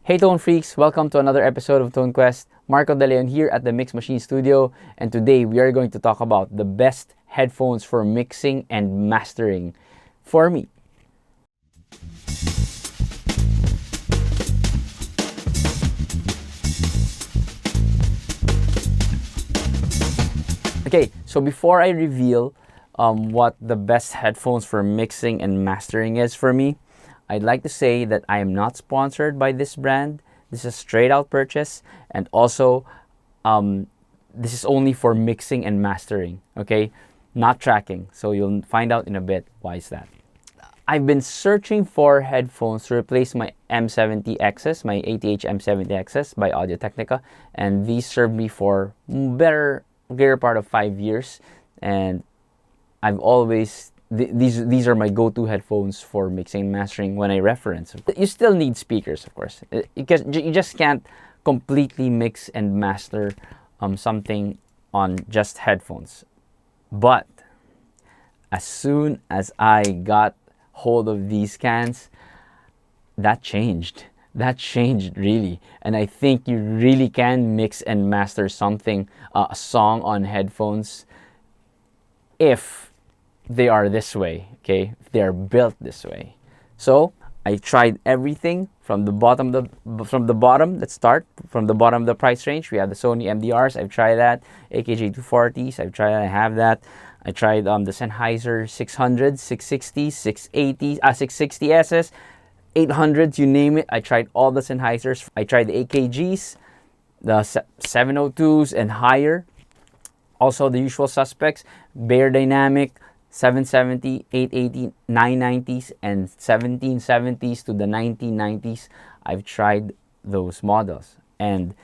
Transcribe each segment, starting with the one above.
Hey Tone Freaks, welcome to another episode of Tone Quest. Marco De Leon here at the Mix Machine Studio, and today we are going to talk about the best headphones for mixing and mastering for me. Okay, so before I reveal what the best headphones for mixing and mastering is for me, I'd like to say that I am not sponsored by this brand. This is a straight out purchase, and also um, this is only for mixing and mastering, okay? Not tracking. So you'll find out in a bit why is that. I've been searching for headphones to replace my M70Xs, my ATH M70Xs by Audio Technica, and these served me for greater part of 5 years, and I've always these are my go-to headphones for mixing and mastering when I reference. You still need speakers, of course, because you just can't completely mix and master something on just headphones. But as soon as I got hold of these cans, that changed. That changed really, and I think you really can mix and master something, a song on headphones, if they are this way, okay? If they are built this way. So I tried everything from the bottom. Let's start from the bottom of the price range. We have the Sony MDRs. I've tried that. AKG 240s. I've tried that. I have that. I tried the Sennheiser 600s, 660s, 680s, 660s, 800s. You name it. I tried all the Sennheisers. I tried the AKGs, the 702s and higher. Also the usual suspects: Bear Dynamic, 770, 880, 990s, and 1770s to the 1990s. I've tried those models, and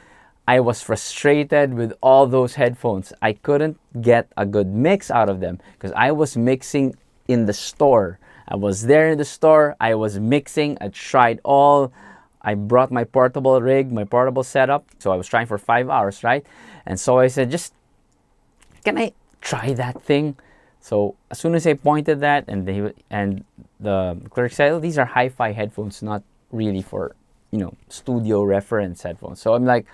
I was frustrated with all those headphones. I couldn't get a good mix out of them because I was mixing in the store. I was there in the store, I was mixing, I tried all. I brought my portable rig, my portable setup, so I was trying for 5 hours, right? And so I said, can I try that thing? So as soon as I pointed that, and the clerk said, oh, these are hi-fi headphones, not really for, studio reference headphones. So I'm like,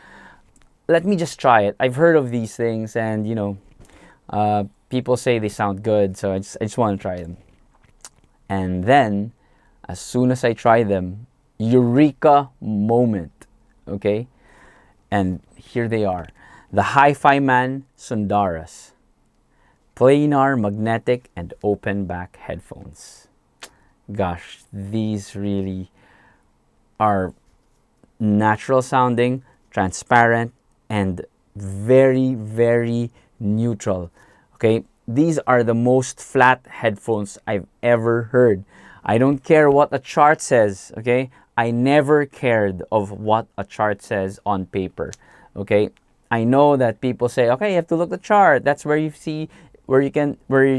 let me just try it. I've heard of these things, and people say they sound good, so I just want to try them. And then, as soon as I try them, eureka moment, okay? And here they are, the Hi-Fi Man Sundaras, planar, magnetic, and open back headphones. Gosh, these really are natural sounding, transparent, and very, very neutral. Okay, these are the most flat headphones I've ever heard. I don't care what a chart says, okay? I never cared of what a chart says on paper, okay? I know that people say, okay, you have to look at the chart. That's where you see where you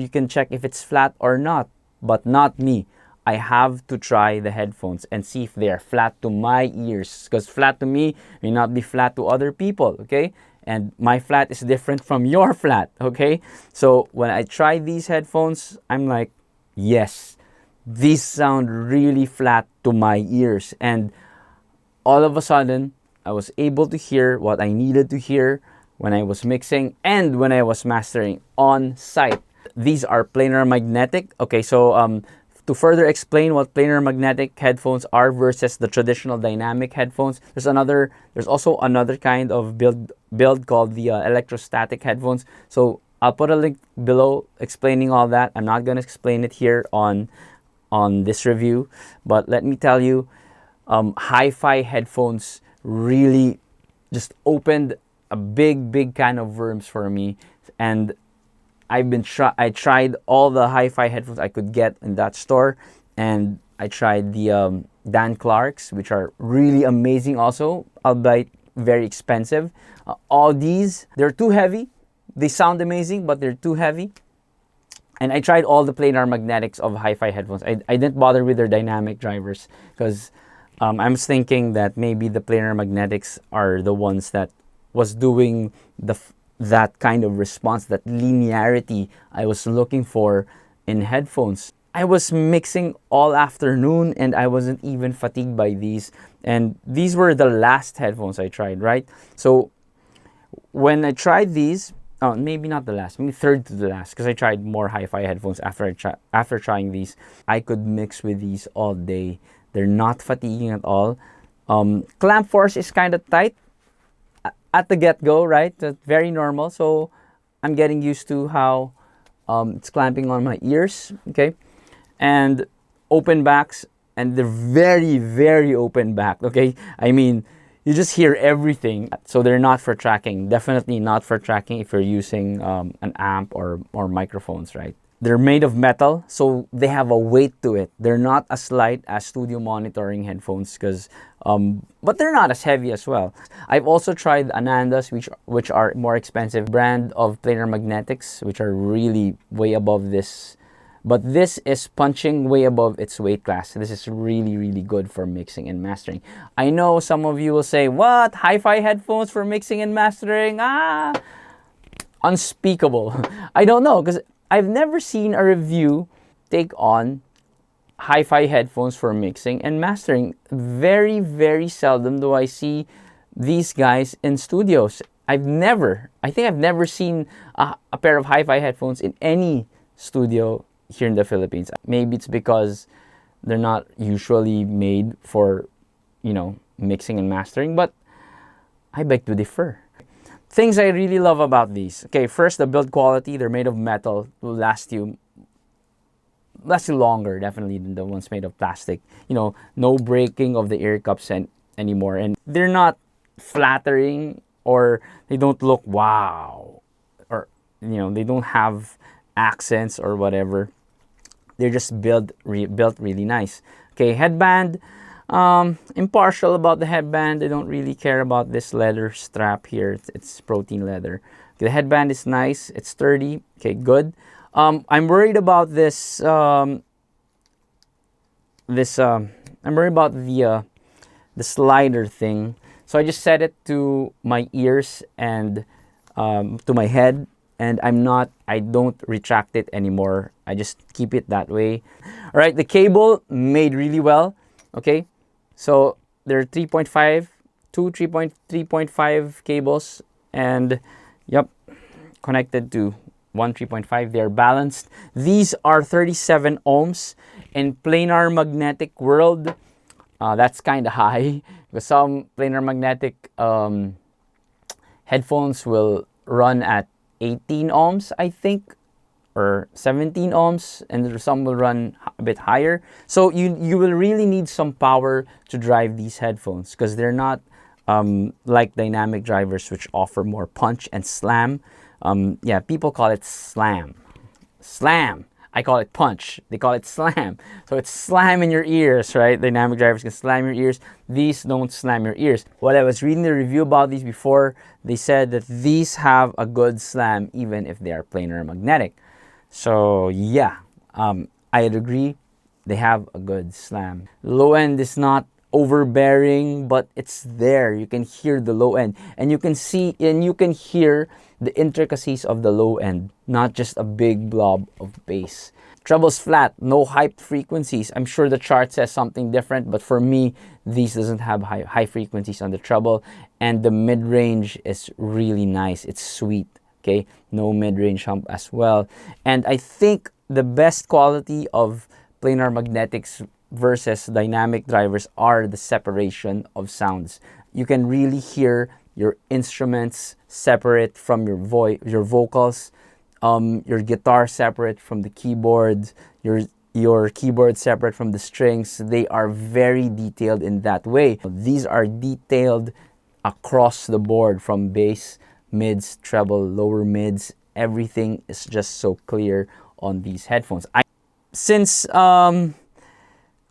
can check if it's flat or not. But not me. I have to try the headphones and see if they are flat to my ears, because flat to me may not be flat to other people, okay? And my flat is different from your flat, okay? So when I try these headphones, I'm like, yes, these sound really flat to my ears. And all of a sudden, I was able to hear what I needed to hear when I was mixing and when I was mastering on site. These are planar magnetic. Okay, so to further explain what planar magnetic headphones are versus the traditional dynamic headphones, there's also another kind of build called the electrostatic headphones. So I'll put a link below explaining all that. I'm not going to explain it here on this review, but let me tell you, hi-fi headphones really just opened a big can of worms for me. And I tried all the hi-fi headphones I could get in that store, and I tried the Dan Clarks, which are really amazing also, albeit very expensive. All these, they're too heavy. They sound amazing, but they're too heavy. And I tried all the planar magnetics of hi-fi headphones. I didn't bother with their dynamic drivers because I was thinking that maybe the planar magnetics are the ones that was doing that kind of response, that linearity I was looking for in headphones. I was mixing all afternoon and I wasn't even fatigued by these. And these were the last headphones I tried, right? So when I tried these, oh, maybe not the last, maybe third to the last, because I tried more hi-fi headphones after trying these. I could mix with these all day. They're not fatiguing at all. Clamp force is kind of tight at the get-go, right? That's very normal. So I'm getting used to how it's clamping on my ears, okay? And open backs, and they're very, very open back, okay? I mean, you just hear everything. So they're not for tracking. Definitely not for tracking if you're using an amp or microphones, right? They're made of metal, so they have a weight to it. They're not as light as studio monitoring headphones, but they're not as heavy as well. I've also tried Anandas, which are more expensive brand of planar magnetics, which are really way above this. But this is punching way above its weight class. This is really, really good for mixing and mastering. I know some of you will say, what? Hi-fi headphones for mixing and mastering? Ah, unspeakable. I don't know, because I've never seen a review take on hi-fi headphones for mixing and mastering. Very, very seldom do I see these guys in studios. I think I've never seen a pair of hi-fi headphones in any studio here in the Philippines. Maybe it's because they're not usually made for, mixing and mastering, but I beg to differ. Things I really love about these. Okay, first, the build quality. They're made of metal. Will last you longer, definitely, than the ones made of plastic. No breaking of the ear cups anymore. And they're not flattering, or they don't look wow, or, they don't have accents or whatever. They're just built really nice. Okay, headband. Impartial about the headband. I don't really care about this leather strap here. It's protein leather. Okay, the headband is nice. It's sturdy. Okay, good. I'm worried about this. I'm worried about the slider thing. So I just set it to my ears and to my head, and I don't retract it anymore. I just keep it that way. All right, the cable made really well. Okay, so there are 3.5, 3.5 cables, and yep, connected to one 3.5. They're balanced. These are 37 ohms. In planar magnetic world, that's kind of high, because some planar magnetic headphones will run at 18 ohms, I think, or 17 ohms, and some will run a bit higher. So you will really need some power to drive these headphones, because they're not like dynamic drivers, which offer more punch and slam. People call it slam. I call it punch. They call it slam. So it's slam in your ears, right? Dynamic drivers can slam your ears. These don't slam your ears. When I was reading the review about these before, they said that these have a good slam even if they are planar magnetic. So yeah, I'd agree. They have a good slam. Low end is not overbearing, but it's there. You can hear the low end, and you can see and you can hear the intricacies of the low end, not just a big blob of bass. Treble's flat, no hyped frequencies. I'm sure the chart says something different, but for me, these doesn't have high frequencies on the treble, and the mid-range is really nice. It's sweet, okay? No mid-range hump as well. And I think the best quality of planar magnetics versus dynamic drivers are the separation of sounds. You can really hear your instruments separate from your vocals, your guitar separate from the keyboards, your keyboard separate from the strings. They are very detailed in that way. These are detailed across the board, from bass, mids, treble, lower mids. Everything is just so clear on these headphones. Since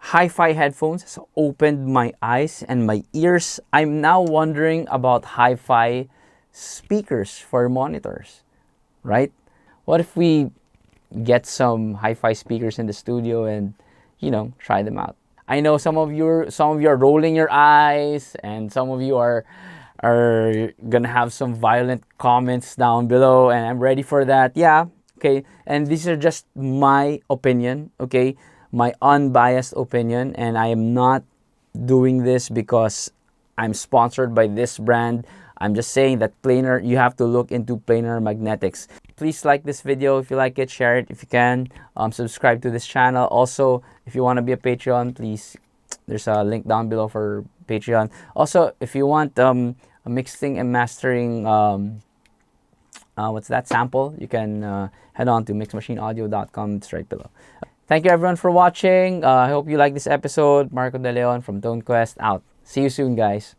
hi-fi headphones has opened my eyes and my ears, I'm now wondering about hi-fi speakers for monitors, right? What if we get some hi-fi speakers in the studio and, try them out? I know some of you are rolling your eyes, and some of you are gonna have some violent comments down below, and I'm ready for that. Yeah, okay? And these are just my opinion, okay? My unbiased opinion, and I am not doing this because I'm sponsored by this brand. I'm just saying that planar, you have to look into planar magnetics. Please like this video if you like it, share it if you can, subscribe to this channel. Also, if you want to be a Patreon, please, there's a link down below for Patreon. Also, if you want a mixing and mastering what's that sample, you can head on to mixmachineaudio.com. It's right below. Thank you everyone for watching. I hope you like this episode. Marco De Leon from Tone Quest out. See you soon, guys.